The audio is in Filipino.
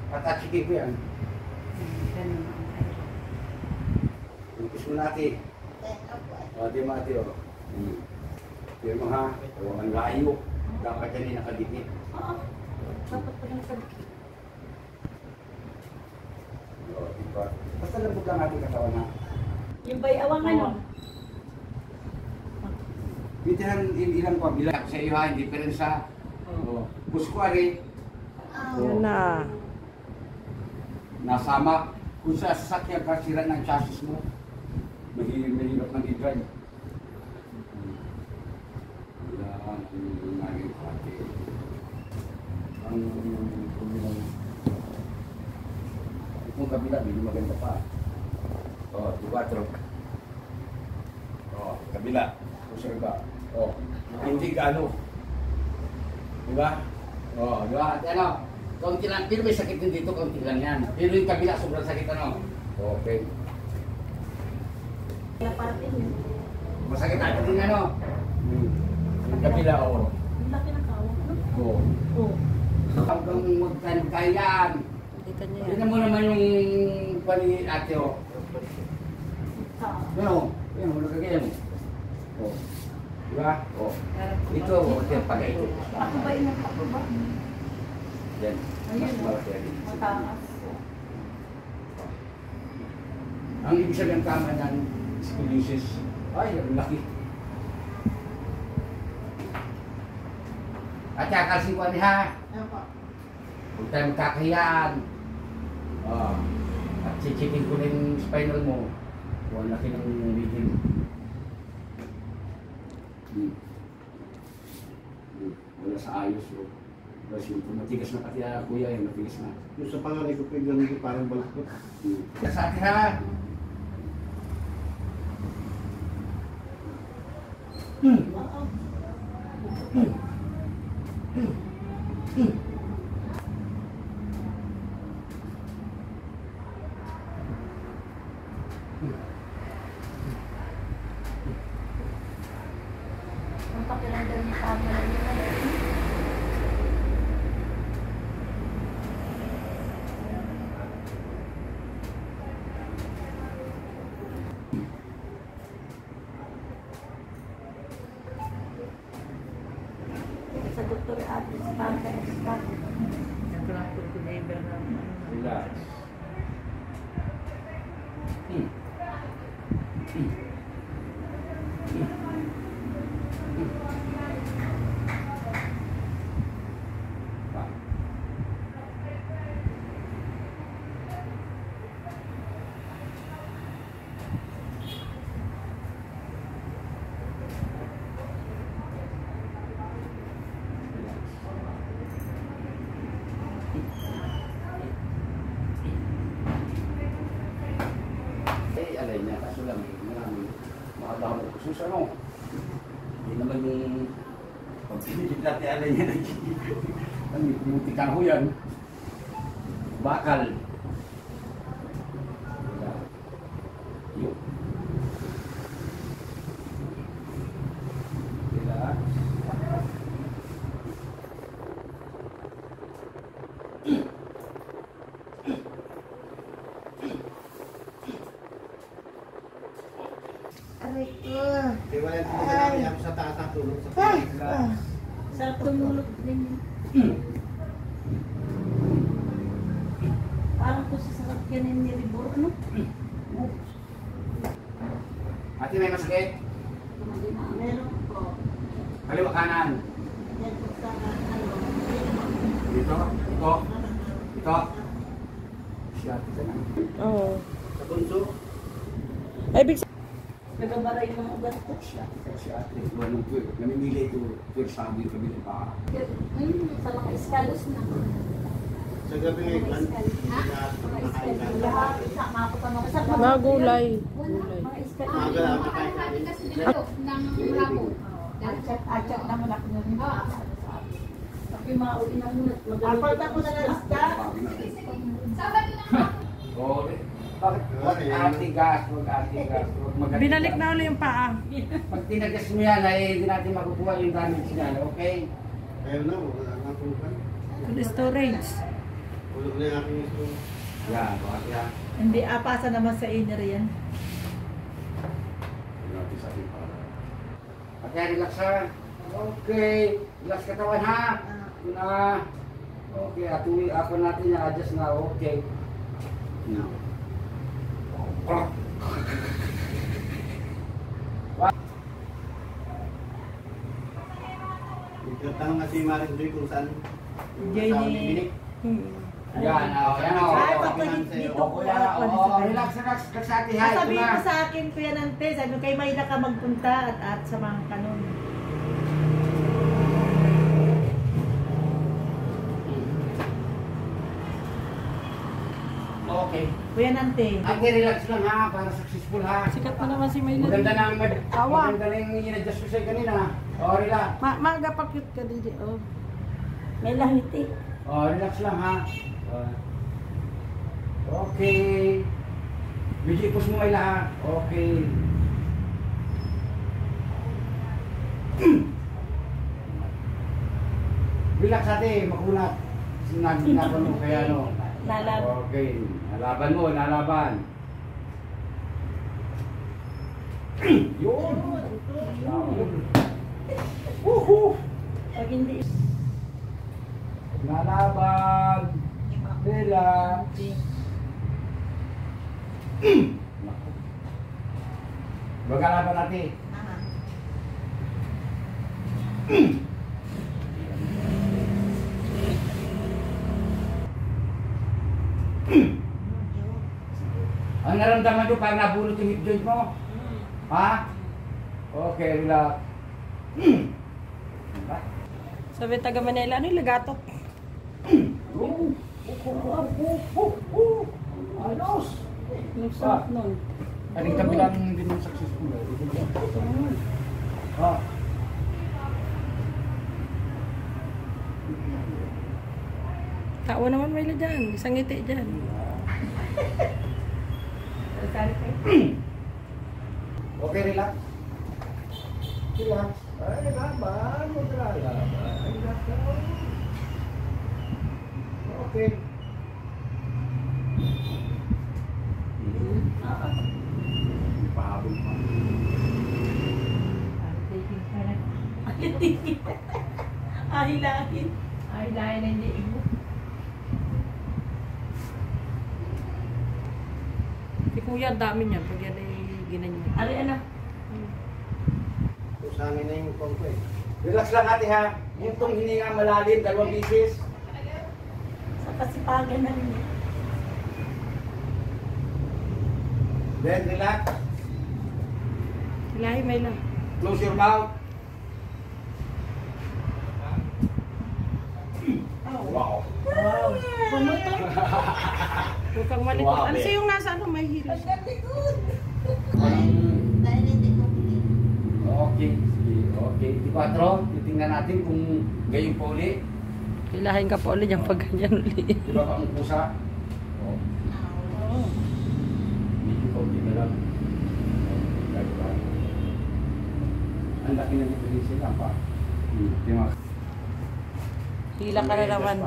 Patachikin ko yan. Ganun ang kayo. Lupis mo natin. Di mati o. Pero mo ha, ang layo. Dapat yan ay nakadikit. Oo. Dapat pa lang kadikit. Diba? Basta labog lang natin katawan ha. Yung bayawang ano? Bitihan ilang pa bilang sa iyo ha, hindi pa rin sa Busquari. Yan na. Nasama. Kung sa sasakyan ka sira ng chassis mo, mahirap ng i-drive. Yan ang naging pati. Ang itong kabila, hindi maganda pa. O, 4. O, kabila. Kung saan ba? O, hindi ka ano. Diba? O, diba? At ano? Kaunti lang, pero may sakit din dito, kaunti lang yan. Pero yung kabila, sobrang sakit ano. Okay. Kaya parating yun. Masakit natin din ano. Yung kabila, o. Ang laki ng kawa, no? Oo. Oo. Hanggang magkaya-kayaan. Kita niya yan. Tignan mo naman yung pani ate, o. Ano? Yan, wala kagaya mo. O. Diba? O. Ito, o. Ito, pagay ito. Ako ba yun ang ako ba? Yan. Mas malaki yan. Mataas. Ang ibig sabihin ng tama niyan, scoliosis. Ay, ang laki. At kakalsin ko ha. Huwag tayo magkakahiyaan. At chichikin ko na yung spinal mo. Ang laki ng ligin. Wala sa ayos. Kasi matigas na pati kuya eh, matigas na. Yung sa panganay ko piglang hindi parang balakot. Sa atin ha. Ang pakiramdam niya tama lang yun. Sa doktor at spam. Nagkakapag ko na iba na. Relax. Alay niya, kaso lang maraming makadahon ng kusus ano. Hindi naman yung pag pinigit natin alay niya yung tikang ho yan. Bakal. Yun. Relax. Aray ko. Di ba yung pinagalaman sa taas ang tulong sa pinagalaman? Sarap tumulog din. Parang po sa sakyanin ni Ribor, ano? Ate, may masakit? Meron po. Kaliwa kanan. Yan po sa ano. Dito, ito, ito. Siya, ito na. Oo. Sa bunso? Ay, ibig Nagabaray ng ugat po. Siya, si ate. Walang tuwir. Namimili ito. Tuwir sa amin kami ng baka. Ngayon, sa mga iskalos na. Sa gabi ngayon, Lahat, sa mga putanong. Sa mga gulay. mga iskalos. Maaga lang ako kain namin. Achat naman ako nun. Tapi mga uli na muna. Apalta ko na ng isda. Oo. Bakit? Huwag atigas, huwag atigas. Binalik na ulit yung paa. Pag tinagas mo yan, ay hindi natin makukuha yung damage niya. Okay? Ayun na, wala na tulungan. Good storage. Tulog na yung aking gusto. Yan, bakit yan? Hindi, apasa naman sa inner yan. Natin sa ating para. Okay, relax ha. Okay. Relax katawan ha. Yun na. Okay, atuloy ako natin yung adjust na. Okay. Now. Nagtatanong nga si Maring Joy kung saan. Joy saan ni- bibilik. Yan, yan o. Ay, Oo, papagit pinansin. dito O ko. kuya, relax, relax. Relax sa ating ha. Ito Sabihin na. ko sa akin, Kuya Nante, sabi ko, kay Mayla ka magpunta at sa mga kanon. Okay. Kuya Nante. Okay, relax lang ha. Para successful ha. Sikat pa naman si Maylin. Maganda na ang Tawa. maganda na yung in-adjust ko sa'yo kanina. O, relax. Maaga pa cute ka, DJ. Oh. May lahiti. O, relax lang ha. Okay. Bigyan ko mo ay lahat. Okay. Relax ate, makunat. Sinabi na ko nung kaya no. Nalab. Okay. Nalaban mo, nalaban. Yun. Woohoo! Pag hindi. Nalaban. Relax. Magkalaban natin. Ang naramdaman nyo pag nabulot yung hip joint mo? Ha? Okay, relax. Sabi taga Manila, ano yung lagatok? Ayos! Yung sarap nun. Aling kami lang din yung successful. Ha? Tawa naman Mayla dyan. Isang ngiti dyan. Okay, relax. Relax. Ay, laban. Huwag ka laban. Relax lang. Okay. Pahabol pa. Ahilahin. Ahilahin na hindi mo. Si Kuya, ang dami niya. Pag yan ay ginanyan. Ari, ano? Kung sa amin na yung pangko eh. Relax lang ate ha. Yung itong hininga malalim, 2 bisis. Sa kasipagan na rin. Then relax. Ilahi Mayla. Close your mouth. Wow. Wow. Pumuto. Huwag kang malikot. Wow, Ano eh. siya yung nasa ano? May hilis. Okay. Okay. Di 4. Titingnan natin kung gayon pa uli. Ilahin ka pa ulit yung pag ganyan ulit. Di ba ang pusa? Oh. Medyo kaunti na lang. Ang laki ng diferensya lang pa. Tingnan. Hila ka na naman.